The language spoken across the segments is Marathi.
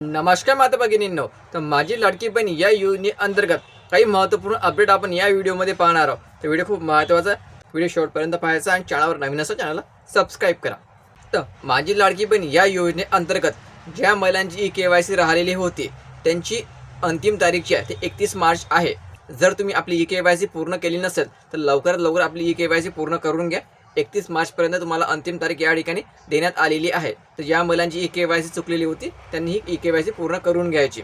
नमस्कार माता भगिनींनो, तर माझी लाडकी बहीण या योजने अंतर्गत काही महत्त्वपूर्ण अपडेट आपण या व्हिडिओमध्ये पाहणार आहोत. तर व्हिडिओ खूप महत्त्वाचा आहे. व्हिडिओ शेवटपर्यंत पाहायचा आणि चॅनलवर नवीन असेल चॅनलला सबस्क्राईब करा. तर माझी लाडकी बहीण या योजने अंतर्गत ज्या महिलांची KYC राहिलेली होती त्यांची अंतिम तारीख जी आहे ती 31 मार्च आहे. जर तुम्ही आपली KYC पूर्ण केली नसेल तर लवकरात लवकर आपली KYC पूर्ण करून घ्या. 31 मार्चपर्यंत तुम्हाला अंतिम तारीख या ठिकाणी देण्यात आलेली आहे. तर ज्या महिलांची KYC चुकलेली होती त्यांनी ही KYC पूर्ण करून घ्यायची.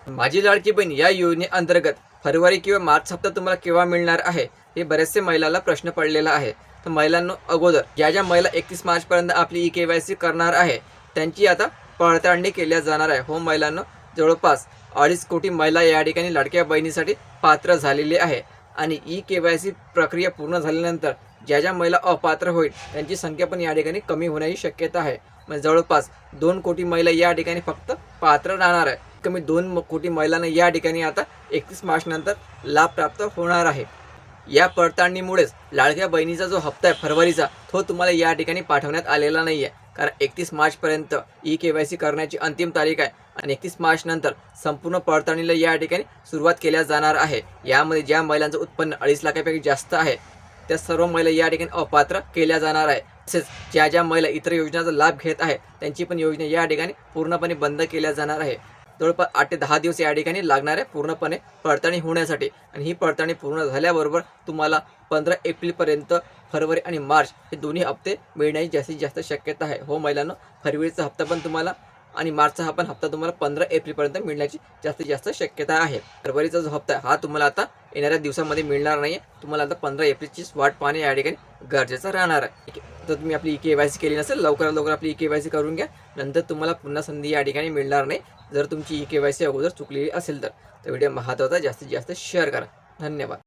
माझी लाडकी बहीण या योजनेअंतर्गत फरवरी किंवा मार्च हप्ता तुम्हाला केव्हा मिळणार आहे हे बरेचसे महिलांना प्रश्न पडलेला आहे. तर महिलांनो, अगोदर ज्या महिला 31 मार्चपर्यंत आपली KYC करणार आहे त्यांची आता पडताळणी केल्या जाणार आहे. हो महिलांनो, जवळपास 2.5 कोटी महिला या ठिकाणी लाडक्या बहिणीसाठी पात्र झालेले आहे आणि KYC प्रक्रिया पूर्ण झाल्यानंतर ज्या महिला अपात्र होईल त्यांची संख्या पण या ठिकाणी कमी होण्याची शक्यता आहे. म्हणजे जवळपास 2 कोटी महिला या ठिकाणी फक्त पात्र राहणार आहे. कमी 2 कोटी महिलांना या ठिकाणी आता 31 मार्च नंतर लाभ प्राप्त होणार आहे. या पडताळणीमुळेच लाडक्या बहिणीचा जो हप्ता आहे फरवरीचा तो तुम्हाला या ठिकाणी पाठवण्यात आलेला नाही आहे. कारण 31 मार्चपर्यंत KYC करण्याची अंतिम तारीख आहे आणि 31 मार्च नंतर संपूर्ण पडताळणीला या ठिकाणी सुरुवात केल्या जाणार आहे. यामध्ये ज्या महिलांचं उत्पन्न 2.5 लाखापेक्षा जास्त आहे त्या सर्व महिला या ठिकाणी अपात्र केल्या जाणार आहे. तसेच ज्या महिला इतर योजनांचा लाभ घेत आहे त्यांची पण योजना या ठिकाणी पूर्णपणे बंद केल्या जाणार आहे. जवळपास 8 ते 10 दिवस या ठिकाणी लागणार आहे पूर्णपणे पडताळणी होण्यासाठी आणि ही पडताळणी पूर्ण झाल्याबरोबर तुम्हाला 15 एप्रिलपर्यंत फरवरी आणि मार्च हे दोन्ही हप्ते मिळण्याची जास्तीत जास्त शक्यता आहे. हो महिलांनो, फरवरीचा हप्ता पण तुम्हाला आणि मार्चचा पण हप्ता तुम्हाला 15 एप्रिलपर्यंत मिळण्याची जास्तीत जास्त शक्यता आहे. फरवरीचा जो हप्ता हा तुम्हाला आता येणाऱ्या दिवसामध्ये मिळणार नाही आहे. तुम्हाला आता 15 एप्रिलची वाट पाहणे या ठिकाणी गरजेचं राहणार आहे. तर तुम्ही आपली KYC केली नसेल लवकरात लवकर आपली KYC करून घ्या. नंतर तुम्हाला पुन्हा संधी या ठिकाणी मिळणार नाही जर तुमची KYC अगोदर चुकलेली असेल तर. व्हिडिओ महत्त्वाचा जास्तीत जास्त शेअर करा. धन्यवाद.